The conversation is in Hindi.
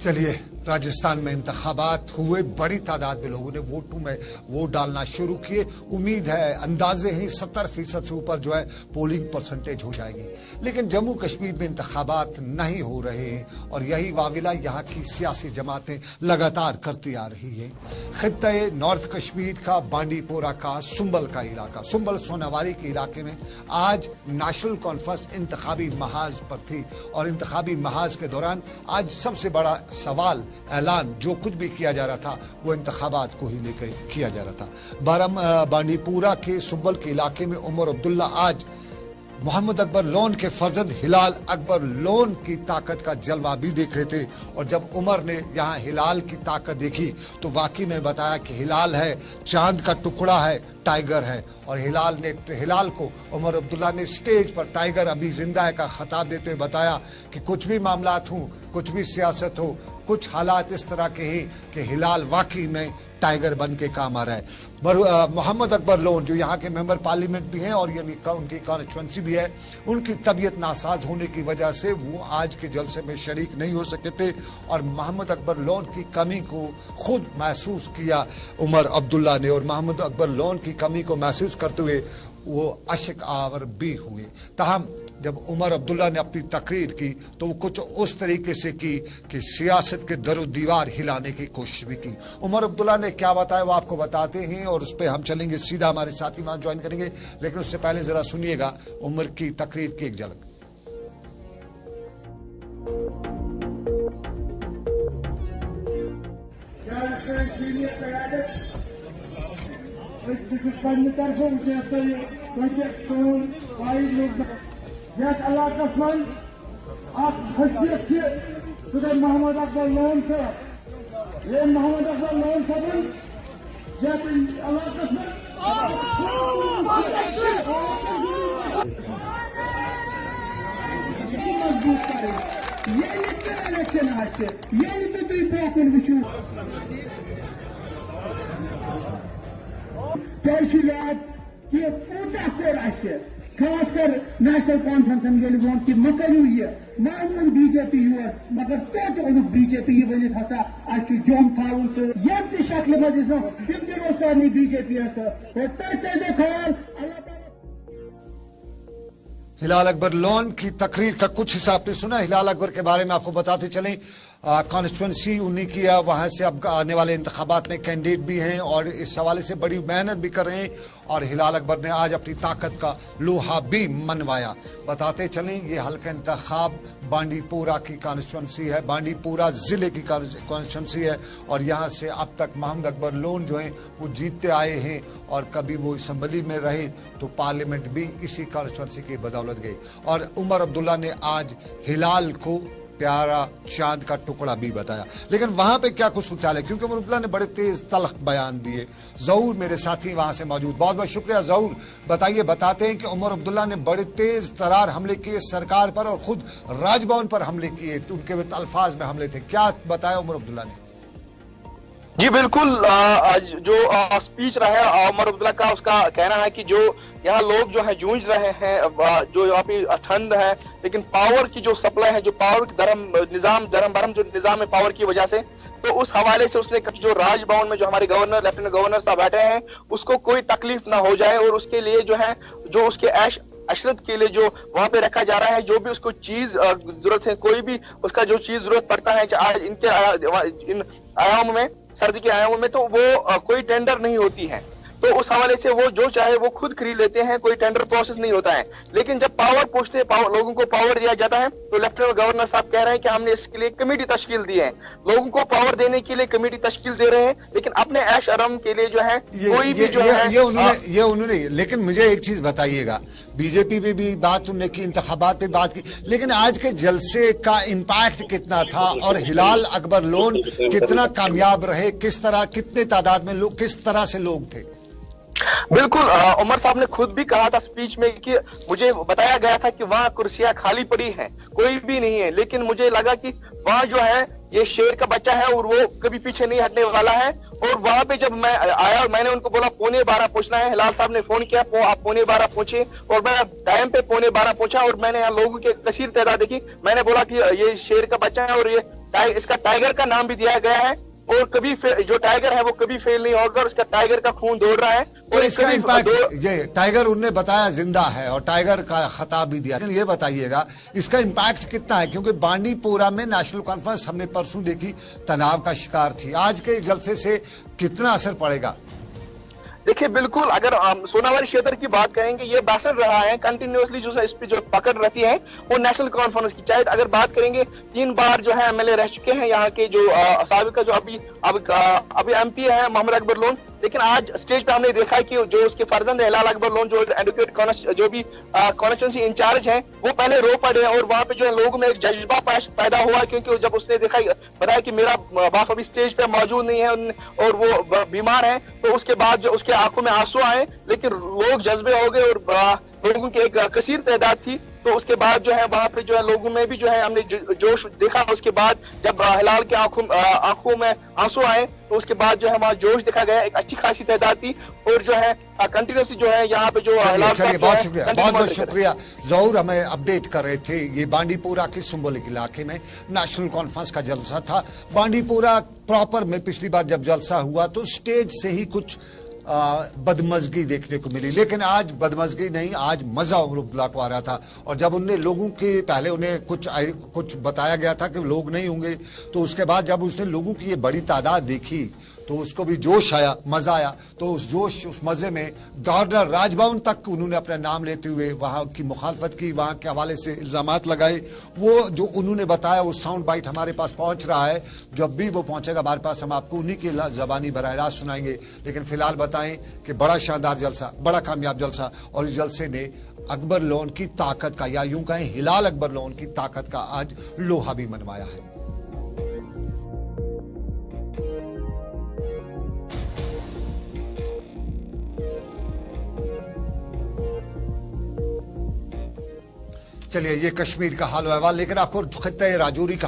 चलिए, राजस्थान में इंतखाबात हुए, बड़ी तादाद में लोगों ने वोट डालना शुरू किए। उम्मीद है, अंदाजे ही 70% से ऊपर जो है पोलिंग परसेंटेज हो जाएगी। लेकिन जम्मू कश्मीर में इंतखाबात नहीं हो रहे हैं और यही वाविला यहाँ की सियासी जमातें लगातार करती आ रही है। खित्ते नॉर्थ कश्मीर का बांडीपोरा का सुंबल का इलाका, सुंबल सोनावारी के इलाके में आज नेशनल कॉन्फ्रेंस इंतखाबी महाज पर थी और इंतखाबी महाज के दौरान आज सबसे बड़ा सवाल, ऐलान जो कुछ भी किया जा रहा था वो इंतखाबात को ही लेकर किया जा रहा था। बांडीपुरा के सुंबल के इलाके में उमर अब्दुल्ला आज मोहम्मद अकबर लोन के फर्जंद हिलाल अकबर लोन की ताकत का जलवा भी देख रहे थे और जब उमर ने यहाँ हिलाल की ताकत देखी तो वाकई में बताया कि हिलाल है, चांद का टुकड़ा है, टाइगर है। और हिलाल को उमर अब्दुल्ला ने स्टेज पर टाइगर अभी जिंदा है का खिताब देते हुए बताया कि कुछ भी मामलात हों, कुछ भी सियासत हो, कुछ हालात इस तरह के ही कि हिलाल वाकई में टाइगर बन के काम आ रहा है। मोहम्मद अकबर लोन जो यहाँ के मेंबर पार्लियामेंट भी हैं और ये उनकी कॉन्स्टिट्यूंसी भी है, उनकी तबीयत नासाज होने की वजह से वो आज के जलसे में शरीक नहीं हो सके थे और मोहम्मद अकबर लोन की कमी को खुद महसूस किया उमर अब्दुल्ला ने और मोहम्मद अकबर लोन की कमी को महसूस करते हुए वो अशक आवर भी हुए। ताहम जब उमर अब्दुल्ला ने अपनी तकरीर की तो वो कुछ उस तरीके से की कि सियासत के दरो दीवार हिलाने की कोशिश भी की। उमर अब्दुल्ला ने क्या बताया वो आपको बताते हैं और उस पर हम चलेंगे सीधा, हमारे साथी वहां ज्वाइन करेंगे। लेकिन उससे पहले जरा सुनिएगा उमर की तकरीर की एक झलक। यह इलाक़स मन खशियत मोहम्मद अकबर लोन साहब, ये मोहम्मद अकबर लोन साहब यह इलाक़स में मजबूत करें। ये इलेक्शन आसे ये तुम बोकुन वुचू क्या याद कि कूटा कोर आसे खासकर नेशनल कॉन्फ्रेंस वो कि मह करू यह मानून बीजेपी योर मगर तो ओनुक बीजेपी यह वन हसा जम थावन सो ये शक्ल मज तम दिनो सानी बीजेपी ख्याल। हिलाल अकबर लोन की तकरीर का कुछ हिस्सा आपने सुना। हिलाल अकबर के बारे में आपको बताते चलें, कॉन्स्टिट्यूंसी उन्हीं की है, वहां से अब आने वाले इंतखाबात में कैंडिडेट भी हैं और इस हवाले से बड़ी मेहनत भी कर रहे हैं और हिलाल अकबर ने आज अपनी ताकत का लोहा भी मनवाया। बताते चलें, ये हल्का इंतखाब बांडीपुरा की कॉन्स्टिट्यूंसी है, बांडीपुरा जिले की कॉन्स्टिट्यूंसी है और यहाँ से अब तक मोहम्मद अकबर लोन जो हैं वो जीतते आए हैं और कभी वो असम्बली में रहे तो पार्लियामेंट भी इसी कॉन्स्टिट्यूंसी की बदौलत गई। और उमर अब्दुल्ला ने आज हिलाल को प्यारा चांद का टुकड़ा भी बताया। लेकिन वहां पे क्या कुछ सुताल है, क्योंकि उमर अब्दुल्ला ने बड़े तेज तल्ख बयान दिए। जहूर मेरे साथी वहां से मौजूद, बहुत बहुत शुक्रिया जहूर। बताइए, बताते हैं कि उमर अब्दुल्ला ने बड़े तेज तरार हमले किए सरकार पर और खुद राजभवन पर हमले किए, तो उनके अल्फाज में हमले थे। क्या बताया उमर अब्दुल्ला ने? जी बिल्कुल, जो स्पीच रहा है उमर अब्दुल्ला का, उसका कहना है कि जो यहाँ लोग जो है जूझ रहे हैं, जो यहाँ पे ठंड है, लेकिन पावर की जो सप्लाई है, जो पावर की धर्म भरम जो निजाम है पावर की वजह से, तो उस हवाले से उसने जो राजभवन में जो हमारे गवर्नर, लेफ्टिनेंट गवर्नर साहब बैठे हैं, उसको कोई तकलीफ ना हो जाए और उसके लिए जो है, जो उसके अशरत के लिए जो वहां पे रखा जा रहा है, जो भी उसको चीज जरूरत है, कोई भी उसका जो चीज जरूरत पड़ता है आज इनके इन आयाम में, सर्दी के आयामों में, तो वो कोई टेंडर नहीं होती है, तो उस हवाले से वो जो चाहे वो खुद खरीद लेते हैं, कोई टेंडर प्रोसेस नहीं होता है। लेकिन जब पावर पूछते हैं, लोगों को पावर दिया जाता है, तो लेफ्टिनेंट गवर्नर साहब कह रहे हैं कि हमने इसके लिए कमेटी तश्कील दी है, लोगों को पावर देने के लिए कमेटी तश्कील दे रहे हैं, लेकिन अपने ऐश आराम के लिए जो है कोई भी जो है ये उन्होंने। लेकिन मुझे एक चीज बताइएगा, बीजेपी पे भी बात उन्होंने की, इंतखाबात पे बात की, लेकिन आज के जलसे का इम्पैक्ट कितना था और हिलाल अकबर लोन कितना कामयाब रहे, किस तरह, कितने तादाद में लोग, किस तरह से लोग थे? बिल्कुल, उमर साहब ने खुद भी कहा था स्पीच में कि मुझे बताया गया था कि वहां कुर्सियां खाली पड़ी हैं, कोई भी नहीं है, लेकिन मुझे लगा कि वहां जो है ये शेर का बच्चा है और वो कभी पीछे नहीं हटने वाला है। और वहां पे जब मैं आया, मैंने उनको बोला 11:15 पहुंचना है। हिलाल साहब ने फोन किया, आप 11:15 पहुंचे और मैं टाइम पे 11:15 पहुंचा और मैंने यहाँ लोगों की कसीर तादाद देखी। मैंने बोला कि ये शेर का बच्चा है और ये इसका टाइगर का नाम भी दिया गया है और कभी जो टाइगर है वो कभी फेल नहीं होगा और इसका टाइगर का खून दौड़ रहा है। तो इसका इम्पैक्ट, ये टाइगर उनने बताया जिंदा है और टाइगर का खिताब भी दिया, लेकिन ये बताइएगा इसका इम्पैक्ट कितना है, क्योंकि बांडीपोरा में नेशनल कॉन्फ्रेंस हमने परसों देखी तनाव का शिकार थी, आज के जलसे से कितना असर पड़ेगा? देखिए बिल्कुल, अगर सोनावारी क्षेत्र की बात करेंगे, ये बैसन रहा है कंटिन्यूअसली, जो इस पे जो पकड़ रहती है वो नेशनल कॉन्फ्रेंस की। चाहे अगर बात करेंगे 3 बार जो है एमएलए रह चुके हैं यहाँ के, जो साबिका जो अभी एमपी है मोहम्मद अकबर लोन, लेकिन आज स्टेज पे हमने देखा है कि जो उसके फर्जंद है हिलाल अकबर लोन, जो एडवोकेट जो भी कॉन्स्टिट्यूंसी इंचार्ज हैं, वो पहले रो पड़े और वहां पे जो है लोगों में एक जज्बा पैदा हुआ, क्योंकि जब उसने देखा बताया कि मेरा बाप अभी स्टेज पे मौजूद नहीं है और वो बीमार है, तो उसके बाद जो उसके आंखों में आंसू आए, लेकिन लोग जज्बे हो गए और लोगों की एक कसीर तादाद थी। तो उसके बाद जो है वहां पे जो है लोगों में भी जो है हमने जोश देखा। उसके बाद जब हिलाल के आंखों में आंसू आए, तो उसके बाद जो है वहां जोश देखा गया, एक अच्छी खासी तादाद थी और जो है कंटिन्यूसली जो है यहाँ पे जो चलिए बहुत शुक्रिया, बहुत शुक्रिया ज़हूर, हमें अपडेट कर रहे थे। ये बांडीपोरा के सिंबोलिक इलाके में नेशनल कॉन्फ्रेंस का जलसा था। बांडीपोरा प्रॉपर में पिछली बार जब जलसा हुआ तो स्टेज से ही कुछ बदमजगी देखने को मिली, लेकिन आज बदमजगी नहीं, आज मजा उमर अब्दुल्ला को आ रहा था। और जब उनने लोगों के पहले उन्हें कुछ बताया गया था कि लोग नहीं होंगे, तो उसके बाद जब उसने लोगों की ये बड़ी तादाद देखी तो उसको भी जोश आया, मजा आया। तो उस जोश, उस मजे में गवर्नर राजभवन तक उन्होंने अपना नाम लेते हुए वहां की मुखालफत की, वहां के हवाले से इल्जामात लगाए। वो जो उन्होंने बताया वो साउंड बाइट हमारे पास पहुंच रहा है, जब भी वो पहुंचेगा हमारे पास हम आपको उन्हीं की जबानी बराह रास्त सुनाएंगे। लेकिन फिलहाल बताएं कि बड़ा शानदार जलसा, बड़ा कामयाब जलसा, और इस जलसे ने अकबर लोन की ताकत का, या यूं कहें हिलाल अकबर लोन की ताकत का आज लोहा भी मनवाया है। चलिए, ये कश्मीर का हाल अहवाल, लेकिन आपको खित्ते राजौरी का